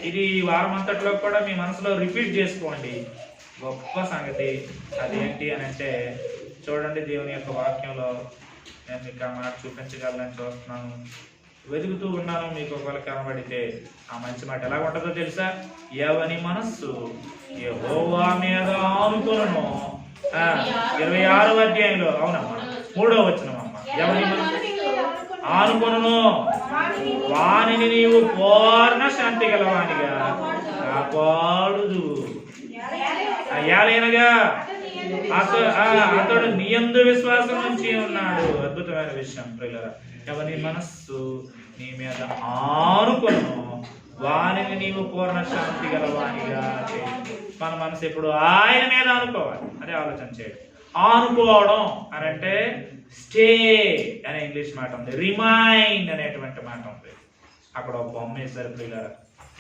ఇది ఈ వారం అంతట్లో కూడా మీ మనసులో రిపీట్ చేసుకోండి. గొప్ప సంగతి అదేంటి అని అంటే చూడండి, దేవుని యొక్క వాక్యంలో నేను మీకు ఆ మాట చూపించగలని చూస్తున్నాను. వెతుకుతూ ఉన్నాను. మీకు ఒకవేళ కనబడితే ఆ మంచి మాట ఎలా ఉంటుందో తెలుసా? ఎవని మనస్సు యెహోవా మీద ఆనుకొనును. 26వ అధ్యాయంలో, అవునమ్మా 3వ వచనమమ్మ. ఎవని మనస్సు ఆనుకొనును వానిని నీవు పూర్ణ శాంతి గలవానిగా కాపాడుదు. అయ్యాలేనగా అతడు నీయందు విశ్వాసం నుంచి ఉన్నాడు. అద్భుతమైన విషయం ప్రియులారా. ఎవని మనస్సు నీ మీద ఆనుకొను వానిని నీవు పూర్ణ శాంతి గలవానిగా చేయి. మన మనసు ఎప్పుడు ఆయన మీద ఆనుకోవాలి. అదే ఆలోచన చేయండి. ఆనుకోవడం అని అంటే స్టే అనే ఇంగ్లీష్ మాట ఉంది, రిమైండ్ అనేటువంటి మాట ఉంది. అక్కడ ఒక బొమ్మ వేశారు పిల్లలు.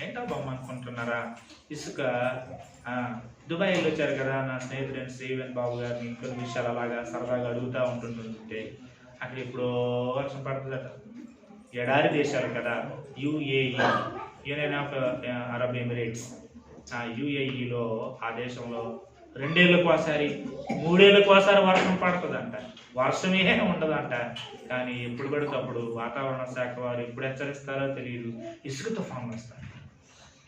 ఏంటో బొమ్మ అనుకుంటున్నారా? ఇసుక. దుబాయ్ వచ్చారు కదా నా స్నేహితుడైన శ్రీవెన్ బాబు గారిని కొన్ని విషయాలు అలాగా సరదాగా అడుగుతూ ఉంటుంటే, అక్కడ ఇప్పుడు వర్షం పడుతుందట. ఎడారి దేశాలు కదా, UAE, union of Arab emirates. యుఏఈలో ఆ దేశంలో 2 ఏళ్ళకు ఒకసారి 3 ఏళ్ళకు ఒకసారి వర్షం పడుతుందంట. వర్షమే ఉండదంట. కానీ ఎప్పుడు పడితే అప్పుడు వాతావరణ శాఖ వారు ఎప్పుడు హెచ్చరిస్తారో తెలియదు, ఇసుక తుఫాన్లు వస్తాయి.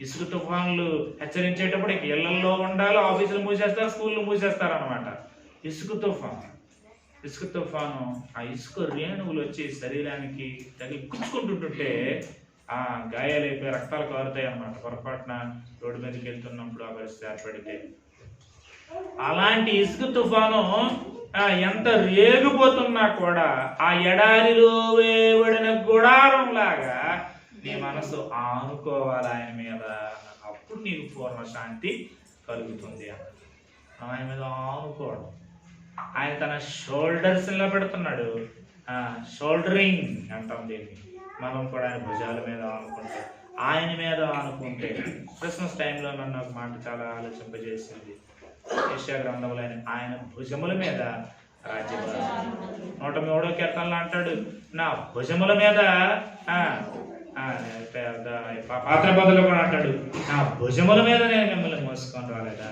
ఇసుక తుఫాన్లు హెచ్చరించేటప్పుడు ఇళ్లల్లో ఉండాలి, ఆఫీసులు మూసేస్తారు, స్కూళ్ళు మూసేస్తారు అనమాట. ఇసుక తుఫాను ఆ ఇసుక రేణువులు వచ్చి శరీరానికి తగిలి గుచ్చుకుంటుంటుంటే ఆ గాయాలైపోయి రక్తాలు కారుతాయి అన్నమాట. పొరపాటున రోడ్డు మీదకి వెళ్తున్నప్పుడు ఆ పరిస్థితి ఏర్పడితే. అలాంటి ఇసుక తుఫాను ఎంత రేగిపోతున్నా కూడా ఆ ఎడారిలో వేయబడిన గుడారం లాగా నీ మనసు ఆనుకోవాలి ఆయన మీద. అప్పుడు నీకు పూర్ణ శాంతి కలుగుతుంది. ఆయన మీద ఆనుకోవడం. ఆయన తన షోల్డర్స్ లో పెడుతున్నాడు. షోల్డరింగ్ అంటాం దీన్ని. మనం కూడా ఆయన భుజాల మీద ఆనుకుంటే, ఆయన మీద ఆనుకుంటే. క్రిస్మస్ టైంలో నన్ను ఒక మాట చాలా ఆలోచింపజేసింది. యెషయా గ్రంథంలో ఆయన భుజముల మీద రాజ్యభారం. 103వ కీర్తనలో అంటాడు, నా భుజముల మీద. పాత్ర బదులు కూడా అంటాడు, నా భుజముల మీద నేను మిమ్మల్ని మోసుకొని రాలేదా?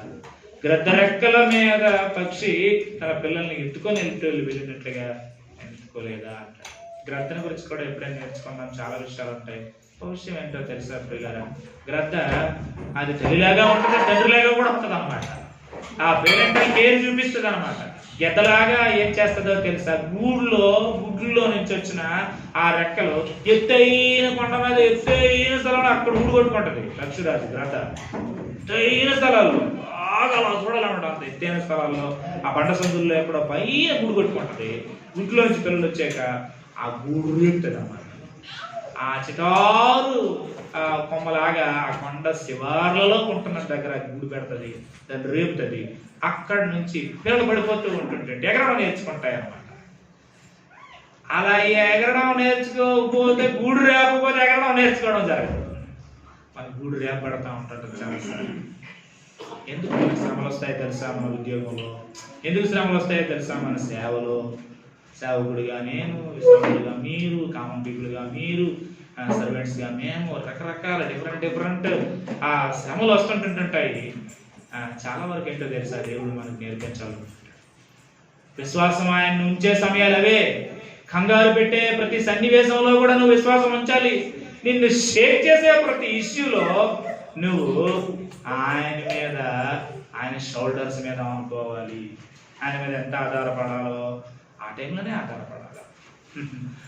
గ్రద్ద రెక్కల మీద పక్షి తన పిల్లల్ని ఎత్తుకొని వెళ్ళినట్లుగా ఎత్తుకోలేదా అంటాడు. గ్రద్దని గురించి కూడా ఎప్పుడైనా నేర్చుకుందాం, చాలా విషయాలు ఉంటాయి. ఒక విషయం ఏంటో తెలుసా ప్రియులారా? గ్రద్ద అది తల్లిలాగా ఉంటుంది, తండ్రిలాగా కూడా ఉంటుంది అనమాట. ఆ పేరెంటల్ కేర్ చూపిస్తుంది అనమాట. గెద్దలాగా ఏం చేస్తుందో తెలుసా? గుడ్లో నుంచి వచ్చిన ఆ రెక్కలు ఎత్తైన కొండ మీద ఎత్తైన స్థలంలో అక్కడ ఊడు కొట్టుకుంటది. లక్ష్మీరాజు గ్రద్ద ఎత్తైన స్థలాల్లో బాగా అలా చూడాలన్నమాట. అంత ఎత్తైన స్థలాల్లో ఆ బండ సందుల్లో ఎక్కడో పైన గూడు కొట్టుకుంటది. గుడ్లో నుంచి పిల్లలు వచ్చాక ఆ గూడు రేపుతుంది అన్నమాట. ఆ చిటారు కొమ్మలాగా ఆ కొండ శివార్లలో ఉంటున్న దగ్గర గూడు పెడుతుంది, దాన్ని రేపుతుంది. అక్కడి నుంచి పిల్లలు పడిపోతూ ఉంటుంటే ఎగరడం నేర్చుకుంటాయి అన్నమాట. అలా ఎగరడం నేర్చుకోకపోతే గూడు రేపకపోతే ఎగరడం నేర్చుకోవడం జరగదు. మన గూడు రేపబడతా ఉంటుంటుంది చాలాసార్లు. ఎందుకు మనకు శ్రమలు వస్తాయో తెలుసా? మన ఉద్యోగంలో ఎందుకు శ్రమలు వస్తాయో తెలుసా? మన సేవలో. సేవకుడిగా నేను, విశ్రాముడిగా మీరు, కామన్ పీపుల్గా మీరు, సర్వెంట్స్గా మేము, రకరకాల డిఫరెంట్ ఆ శ్రమలు వస్తుంటుంటాయి. చాలా వరకు ఏంటో తెలుసా? దేవుడు మనకు నేర్పించాలి. విశ్వాసం ఆయన ఉంచే సమయాలు అవే. కంగారు పెట్టే ప్రతి సన్నివేశంలో కూడా నువ్వు విశ్వాసం ఉంచాలి. నిన్ను షేక్ చేసే ప్రతి ఇష్యూలో నువ్వు ఆయన మీద, ఆయన షోల్డర్స్ మీద అనుకోవాలి. ఆయన మీద ఎంత ఆధారపడాలో ఆ టైంలోనే ఆధారపడాలి.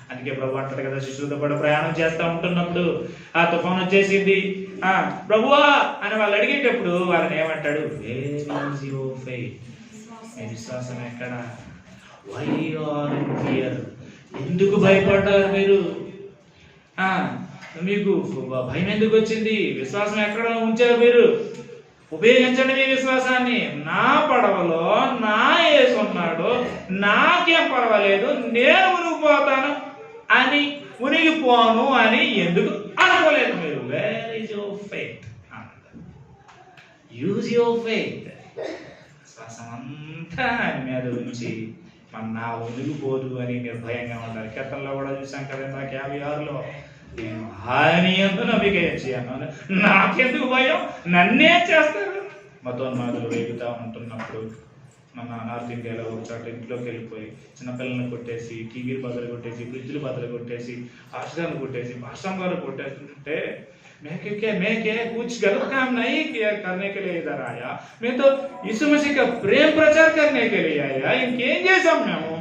అందుకే ప్రభు అంటాడు కదా, శిష్యులతో కూడా ప్రయాణం చేస్తూ ఉంటున్నప్పుడు ఆ తుఫాను వచ్చేసింది. ప్రభువా అని వాళ్ళు అడిగేటప్పుడు వాళ్ళని ఏమంటాడు? మీ విశ్వాసం ఎక్కడ? Why are in fear? ఎందుకు భయపడ్డారు మీరు? మీకు భయం ఎందుకు వచ్చింది? విశ్వాసం ఎక్కడ ఉంచారు మీరు? ఉపయోగించండి మీ విశ్వాసాన్ని. నా పడవలో నా యేసు ఉన్నాడు, నాకేం పర్వాలేదు, నేను మునిగిపోతాను అని, మునిగిపోను అని ఎందుకు అనుకోలేదు మీరు? Where is your faith? Use your faith. విశ్వాసం అంతా ఆయన మీద ఉంచి నా మునిగిపోదు అని నిర్భయంగా ఉండాలి. కీర్తనలో కూడా చూసాం కదా, నాకు 56లో, నేను ఆయన యందు నమ్మిక చేయను, నాకెందుకు భయం, నన్నే చేస్తారు. మతోన్మాదులు వేగుతూ ఉంటున్నప్పుడు మన నార్త్ ఇండియాలో ఒక చోట ఇంట్లోకి వెళ్ళిపోయి చిన్నపిల్లల్ని కొట్టేసి, టీవీలు బదులు కొట్టేసి, ఫ్రిడ్జ్లు బదులు కొట్టేసి, హాస్టల్ని కొట్టేసి, భాషం గారు కొట్టేస్తుంటే मैं क्या कुछ गलत काम नहीं किया करने के लिए इधर आया, मैं तो यीशु मसीह का प्रेम प्रचार करने के लिए आया. ఇంకేం చేసాం మేము?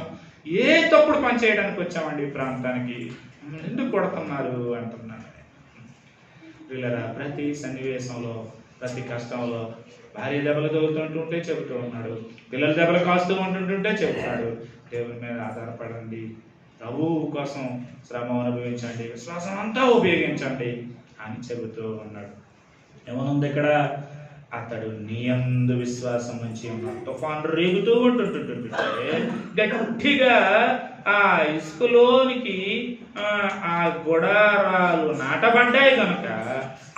ఏ తప్పుడు పని చేయడానికి వచ్చామండి ఈ ప్రాంతానికి, ఎందుకు కొడుతున్నారు అంటున్నాను. వీళ్ళరా ప్రతి సన్నివేశంలో, ప్రతి కష్టంలో భార్య దెబ్బలు తగులుతుంటుంటే చెబుతూ ఉన్నాడు, పిల్లల దెబ్బలు కాస్తూ ఉంటుంటుంటే చెబుతాడు, దేవుని మీద ఆధారపడండి, ప్రభువు కోసం శ్రమ అనుభవించండి, విశ్వాసం అంతా ఉపయోగించండి అని చెబుతూ ఉన్నాడు. ఏమనుంది ఇక్కడ? అతడు నీ యందు విశ్వాసం నుంచి ఉన్నాడు. తుఫాను రేగుతూ ఉంటుంటుంటే గట్టిగా ఆ ఇసుకలోనికి ఆ గుడారాలు నాటబడ్డాయి కనుక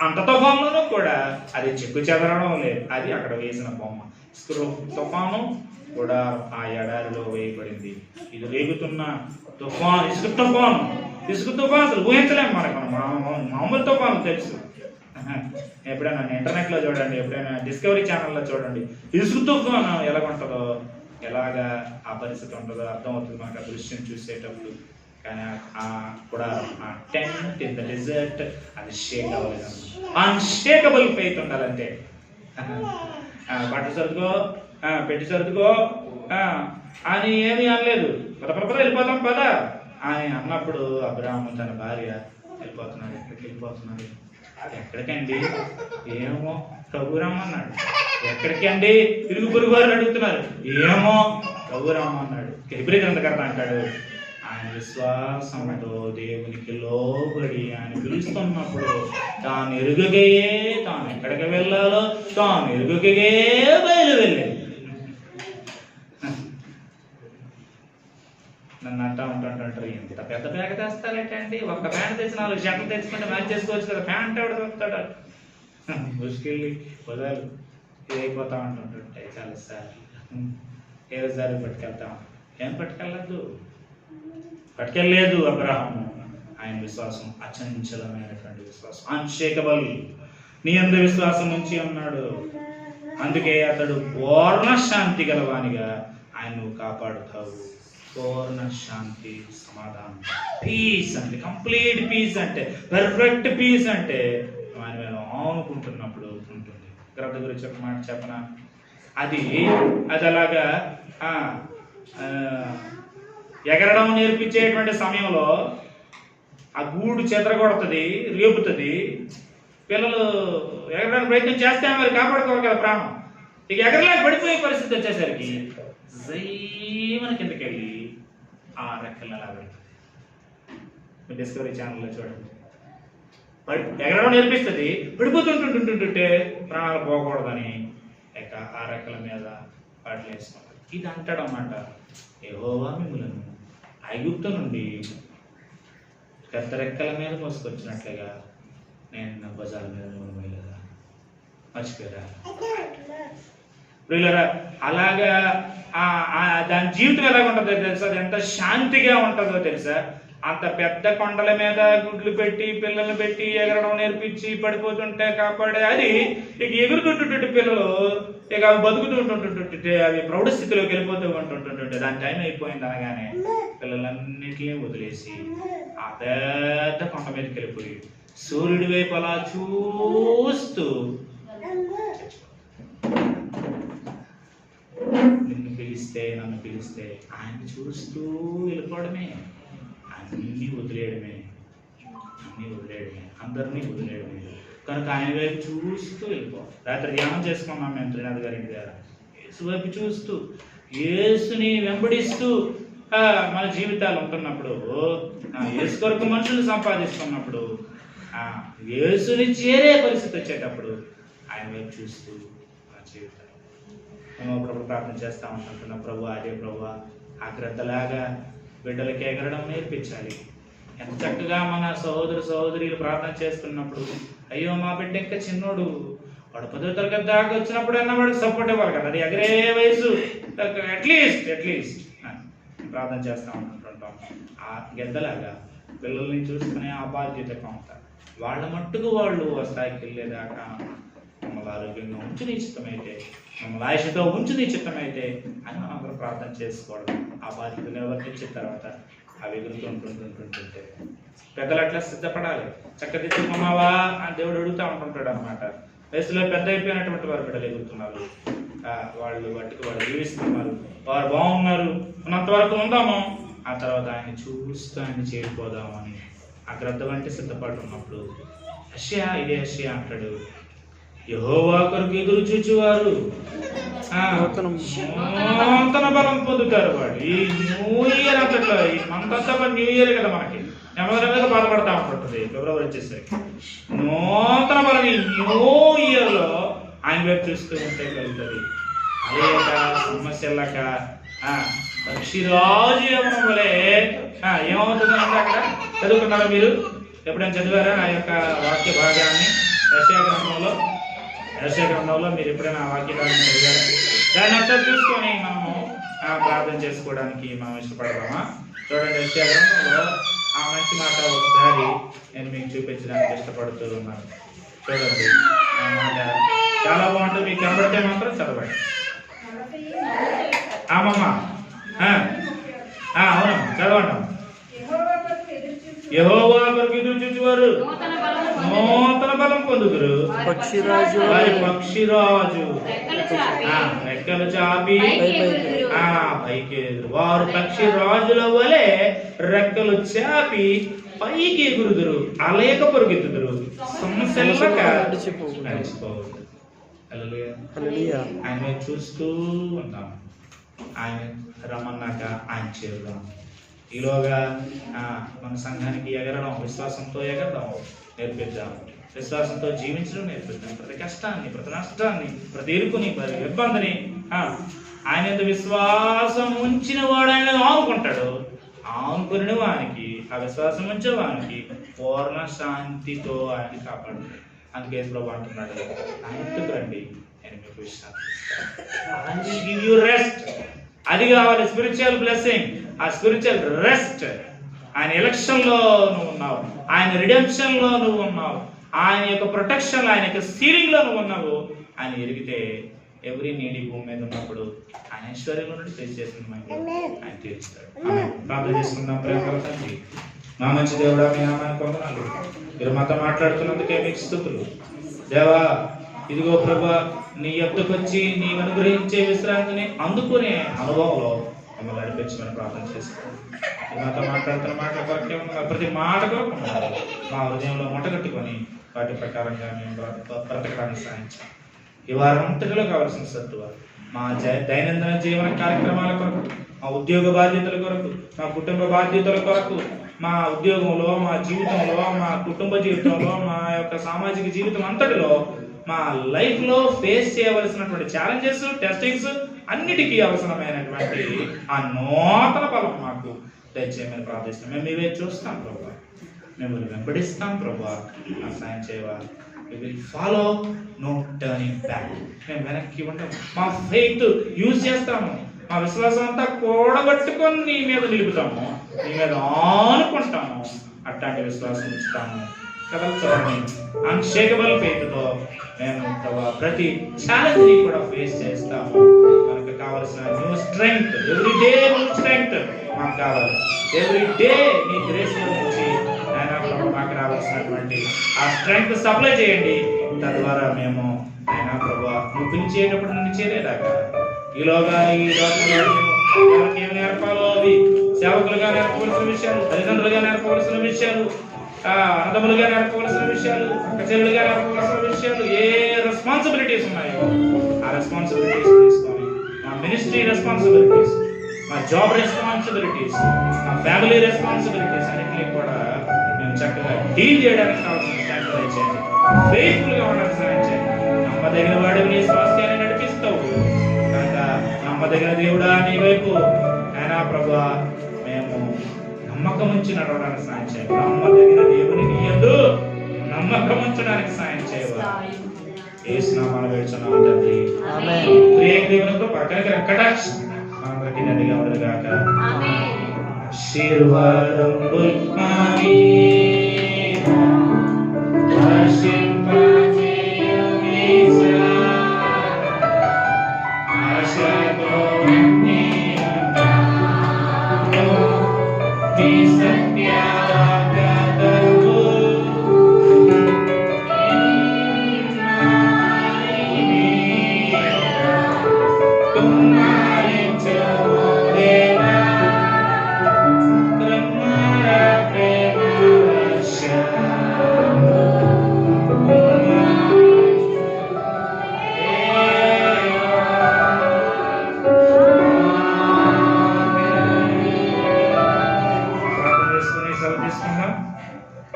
అంత తుఫాన్లోనూ కూడా అది చెక్కు చెదరడం లేదు. అది అక్కడ వేసిన బొమ్మ. ఇసుక తుఫాను గుడారం ఆ ఎడారిలో వేయబడింది. ఇది రేగుతున్న తుఫాను, ఇసుక తుఫాను అసలు ఊహించలేము. మనం మామూలు తుఫాను తెలుసు. ఎప్పుడైనా ఇంటర్నెట్లో చూడండి, ఎప్పుడైనా డిస్కవరీ ఛానల్లో చూడండి, ఇసుక తుఫాను ఎలాగుంటుందో, ఎలాగా ఆ పరిస్థితి ఉంటుందో అర్థమవుతుంది మనకు ఆ దృశ్యం చూసేటప్పుడు. కానీ ఆ కూడా ఆ టెంట్ ఇన్ ద డెజర్ట్ అది షేక్ అవ్వలేదు. అన్షేకబుల్ ఫెయిత్ ఉండాలంటే బట్టలు సర్దుకో, పెట్టి సర్దుకో అని ఏమీ అనలేదు. పద వెళ్ళిపోతాం పద అని అన్నప్పుడు అబ్రాహాము తన భార్య వెళ్ళిపోతున్నారు. ఎక్కడికి వెళ్ళిపోతున్నారు? ఎక్కడికండి? ఏమో ప్రభురామ అన్నాడు. ఎక్కడికి అండి? ఇరుగు పొరుగు వారు అడుగుతున్నారు. ఏమో ప్రభురామ అన్నాడు. హెబ్రీ గ్రంథకర్త అంటాడు, ఆయన విశ్వాసంతో దేవునికి లోబడి ఆయన పిలుస్తున్నప్పుడు తాను ఎరుగగే, తాను ఎక్కడికి వెళ్ళాలో తాను ఎరుగగే బయలు వెళ్ళేది. నన్ను అంటా ఉంటుంటారు, ఇంత పెద్ద బ్యాగ్ తెస్తారేటండి, ఒక్క ప్యాంట్ తెచ్చి 4 షర్ట్లు తెచ్చుకుంటే మ్యాచ్ చేసుకోవచ్చు కదా, ప్యాంట్ ఎవడు తెస్తాడు? ముసుకెళ్ళి పొదాలు ఇదైపోతా ఉంటుంటాయి చాలాసార్లు. ఏసారి పట్టుకెళ్తాం, ఏం పట్టుకెళ్ళలేదు అబ్రహాము. ఆయన విశ్వాసం అచంచలమైనటువంటి విశ్వాసం, అన్షేకబుల్. నీ యందు విశ్వాసం ఉంచి ఉన్నాడు. అందుకే అతడు పూర్ణ శాంతి గలవానిగా ఆయన్ను కాపాడుతావు. పూర్ణ శాంతి, సమాధానం, పీస్ అంటే కంప్లీట్ పీస్, అంటే పర్ఫెక్ట్ పీస్ అంటే ఆయన మేము ఆనుకుంటున్నప్పుడు ఉంటుంది. గ్రంథ గురించి ఒక మాట చెప్పనా? అది అలాగా ఎగరడం నేర్పించేటువంటి సమయంలో ఆ గూడు చెదరగొడుతుంది, రేపుతుంది. పిల్లలు ఎగరడానికి ప్రయత్నం చేస్తే మరి కాపాడుకోవాలి కదా ప్రాణం. ఇక ఎగరలేక పడిపోయే పరిస్థితి వచ్చేసరికి మన కిందకి వెళ్ళి ఆ రెక్కలు అలా పెడుతుంది. డిస్కవరీ ఛానల్లో చూడండి, ఎగరడం నేర్పిస్తుంది. పడిపోతుంటుంటుంటుంటే ప్రాణాలు పోకూడదని ఇక ఆ రెక్కల మీద పాటలు వేసుకుంటారు. ఇది అంటాడు అన్నమాట, యెహోవా మిమ్ములను ఐగుప్తు నుండి పెద్ద రెక్కల మీద మోసుకొచ్చినట్లుగా నేను నా భుజాల మీద మోయలేదా? మర్చిపోయారా? ప్రియులారా, అలాగా దాని జీవితం ఎలాగ ఉంటుందో తెలుసా? అది ఎంత శాంతిగా ఉంటుందో తెలుసా? అంత పెద్ద కొండల మీద గుడ్లు పెట్టి పిల్లల్ని పెట్టి ఎగరడం నేర్పించి పడిపోతుంటే కాపాడే అది ఇక ఎగురుతుంటుంటే పిల్లలు ఇక అవి బతుకుతుంటుంటుంటే అవి ప్రౌఢ స్థితిలోకి వెళ్ళిపోతూ ఉంటుంటుంటే దాని టైం అయిపోయింది అనగానే పిల్లలన్నింటినీ వదిలేసి ఆ పెద్ద కొండ మీదకి వెళ్ళిపోయి సూర్యుడి వైపు అలా చూస్తూ నన్ను పిలిస్తే ఆయన చూస్తూ వెళ్ళిపోవడమే, అన్నీ వదిలేయడమే, అందరినీ వదిలేయడమే. కనుక ఆయన వైపు చూస్తూ వెళ్ళిపో. రాత్రి ధ్యానం చేసుకున్నాం మేము త్రినాథ్ గారి ఇంటి దగ్గర. యేసు వైపు చూస్తూ, యేసుని వెంబడిస్తూ మన జీవితాలు ఉంటున్నప్పుడు, యేసు కొరకు మనుషులు సంపాదిస్తున్నప్పుడు, యేసుని చేరే పరిస్థితి వచ్చేటప్పుడు ఆయన వైపు చూస్తూ మన జీవితాలు మేము ప్రభు ప్రార్థన చేస్తా ఉంటున్నాం. ప్రభు, అదే ప్రభు, ఆ గ్రద్దలాగా బిడ్డలకి ఎగరడం నేర్పించాలి. ఎంత చక్కగా మన సహోదరులు ప్రార్థన చేస్తున్నప్పుడు, అయ్యో మా బిడ్డ ఇంకా చిన్నోడు, వాడు 10వ తరగతి దాకా వచ్చినప్పుడు అన్న వాడికి సపోర్ట్ ఇవ్వాలి కదా, అది ఎగరే వయసు అట్లీస్ట్ ప్రార్థన చేస్తూ ఉంటుంటాం. ఆ గెద్దలాగా పిల్లల్ని చూసుకునే ఆ బాధ్యతగా ఉంటారు. వాళ్ళ మట్టుకు వాళ్ళు ఆ స్థాయికి వెళ్ళేదాకా మమ్మల్ని ఆరోగ్యంగా ఉంచు నీ చిత్తమైతే, మమ్మల్ని ఆయుషతో ఉంచు నీ చిత్తమైతే అని మనం అందరూ ప్రార్థన చేసుకోవడం. ఆ బాధ్యత నిర్వర్తించిన తర్వాత అవి ఎగురుతుంటుంటుంటుంటే పెద్దలు అట్లా సిద్ధపడాలి. చక్కదిద్దుకున్నావా అని దేవుడు అడుగుతూ ఉంటుంటాడు అనమాట. వయసులో పెద్ద అయిపోయినటువంటి వారు బిడ్డలు ఎగురుతున్నారు, వాళ్ళు వాటికి వాళ్ళు జీవిస్తున్నారు, వారు బాగున్నారు, ఉన్నంత వరకు ఉందాము, ఆ తర్వాత ఆయన చూస్తూ ఆయన చేరిపోదామని ఆ గ్రద్ద వంటి సిద్ధపడి ఉన్నప్పుడు యెషయా ఇదే యెషయా అంటాడు, యెహోవా కొరకు ఎదురు చూచువారు నూతన బలం పొందుతారు. వాడు ఈ న్యూ ఇయర్ అంతట్లో, ఈ మంత్ అంతా న్యూ ఇయర్ కదా మనకి, నెమ్మదిగా బాధపడతా ఉంటుంటుంది. ఫిబ్రవరి వచ్చేసరికి నూతన బలం ఈ న్యూ ఇయర్ లో ఆయన వైపు చూస్తూ ఉంటే కలుగుతుంది. అలేక సమస్యలక పక్షిరాజు యవ్వనం వలె ఏమవుతుందంటే అక్కడ చదువుకున్నారా మీరు? ఎప్పుడైనా చదివారా ఆ యొక్క వాక్య భాగాన్ని? యెషయా గ్రంథంలో మీరు ఎప్పుడైనా ఆ వాక్య భాగాన్ని చదివారా? దాన్ని ఒకసారి చూసుకొని మనము ప్రార్థన చేసుకోవడానికి మనం ఇష్టపడదామా? చూడండి, యెషయా గ్రంథంలో ఆ మంచి మాట ఒకసారి నేను మీకు చూపించడానికి ఇష్టపడుతూ ఉన్నాను. చూడండి, ఆ మాట చాలా బాగుంటుంది. మీకు కనబడితే మాత్రం చదవండి. ఆమమ్మా అవును, చదవండి. యెహోవా కొరకు ఎదురు చూచువారు నూతన బలం పొందుదురు. పక్షిరాజు రెక్కలు చాపి పైకి వారు పక్షిరాజుల వలె రెక్కలు చాపి పైకి ఎగురుదురు, అలేక పొరుగెత్తుదురు, సమస్యలక నడిచిపోవద్దు. ఆయన చూస్తూ ఉంటాం. ఆయన రమ్మన్నాక ఆయన చేరుదాం. ఈలోగా మన సంఘానికి ఎగరడం, విశ్వాసంతో ఎగరడం నేర్పిద్దాం. విశ్వాసంతో జీవించడం నేర్పిద్దాం. ప్రతి కష్టాన్ని, ప్రతి నష్టాన్ని, ప్రతి ఇరుకుని, ప్రతి ఇబ్బందిని ఆయన విశ్వాసం ఉంచిన వాడు ఆయన ఆనుకుంటాడు. ఆనుకుని వానికి, ఆ విశ్వాసం ఉంచే వానికి పూర్ణ శాంతితో ఆయన కాపాడుతాడు. అందుకే ప్రభు అంటున్నాడు, ఆయన ఎందుకు రండి, నేను మీకు విశ్రాంతి రెస్ట్. అది కావాలి, స్పిరిచువల్ బ్లెస్సింగ్, ఆ స్పిరిచువల్ రెస్ట్. ఆయన ఎలక్షన్ లో నువ్వు ఉన్నావు, ఆయన రిడెంప్షన్ లో నువ్వు ఉన్నావు, ఆయన యొక్క ప్రొటెక్షన్, ఆయన యొక్క సీలింగ్ లో నువ్వు ఉన్నావు. ఆయన ఎరిగితే ఎవరి నీడి భూమి మీద ఉన్నప్పుడు ఆయన ఐశ్వర్యంలో నుండి ఫేస్ చేసిన ఆయన తీరుస్తాడు. ప్రార్థన చేసుకుందాం. ప్రేమ తండ్రి, మా మంచి దేవుడా, మీ నామానికి వందనాలు. మీరు మాతో మాట్లాడుతున్నందుకే మీకు స్తుతులు. దేవా, ఇదిగో ప్రభా, నీ యొద్దకు వచ్చి నీవు అనుగ్రహించే విశ్రాంతిని అందుకునే అనుభవంలో మమ్మల్ని నడిపించమని ప్రార్థన చేసుకోండి. మాతో మాట్లాడుతున్న మాటల కొరకే ప్రతి మాట కొరకు మా హృదయంలో మొట్టగట్టుకొని వాటి ప్రకారంగా మేము బ్రతకడానికి సాధించాం. ఈ వారం అంతటిలో కావాల్సిన సత్తువ మా దైనందిన జీవన కార్యక్రమాల కొరకు, మా ఉద్యోగ బాధ్యతల కొరకు, మా కుటుంబ బాధ్యతల కొరకు, మా ఉద్యోగంలో, మా జీవితంలో, మా కుటుంబ జీవితంలో, మా యొక్క సామాజిక జీవితం అంతటిలో, మా లైఫ్ లో ఫేస్ చేయవలసినటువంటి ఛాలెంజెస్, టెస్టింగ్స్ అన్నిటికీ అవసరమైనటువంటి ఆ నూతన బలం మాకు దయచేయమని ప్రార్థిస్తాం. మేము ఇవే చూస్తాం ప్రభా, మిమ్మల్ని వెంబడిస్తాం ప్రభా, ఆ సాయం చేయవా. We will follow, no turning back. మేము వెనక్కి ఉండము. మా ఫెయిత్ యూజ్ చేస్తాము. మా విశ్వాసం అంతా కూడబట్టుకొని నీ మీద నిలుపుతాము, నీ మీద ఆనుకుంటాము. అట్లాంటి విశ్వాసం ఇస్తాము. కదల్చండి. అన్షేకబుల్ ఫెయిత్తో మేము ప్రతి ఛాలెంజ్ ని కూడా ఫేస్ చేస్తాము. మనకు కావాల్సిన new strength, every day new strength మాకు కావాలి. ఎవ్రీ డే నీ గ్రేస్ నుంచి మాకు రావాల్సినటువంటి ఆ స్ట్రెంగ్త్ సప్లై చేయండి. తద్వారా మేము ఆయన ప్రభా నువ్వు పిలిచేటప్పుడు నన్ను చేరేదాకా ఈలోగా ఈ రోజుల్లో ఏమి నేర్పాలో అవి సేవకులుగా నేర్పవలసిన విషయాలు, తల్లిదండ్రులుగా నేర్పవలసిన విషయాలు, అన్నదమ్ములుగా నేర్పవలసిన విషయాలు, అక్కచెల్లులుగా నేర్పవలసిన విషయాలు, ఏ రెస్పాన్సిబిలిటీస్ ఉన్నాయో ఆ రెస్పాన్సిబిలిటీస్ తీసుకొని మా మినిస్ట్రీ రెస్పాన్సిబిలిటీస్, మా జాబ్ రెస్పాన్సిబిలిటీస్, మా ఫ్యామిలీ రెస్పాన్సిబిలిటీస్ అన్నింటినీ కూడా మేము చక్కగా డీల్ చేయడానికి కావాల్సిన స్టాండ్ చేయండి. ఫెయిత్ఫుల్ గా ఉండడానికి సహాయం చేయండి. నమ్మదగిన వాడివి నీ స్వాస్థ్యాన్ని నడిపిస్తావు కనుక నమ్మదగిన దేవుడా నీ వైపు అయినా ప్రభువా మేము నమ్మకం ఉంచి నడవడానికి సాయం చేయండి. నమ్మదగిన దేవుని నీ యందు నమ్మకం ఉంచడానికి సాయం చేయవా. యేసు నామమున వేడుచున్నాము తండ్రి, ఆమేన్. ప్రియ దేవునికి పక్కన కటాక్షం అందరికీ నదిగా ఉండదుగాక. ఆశీర్వాదములు మావి ఆశతో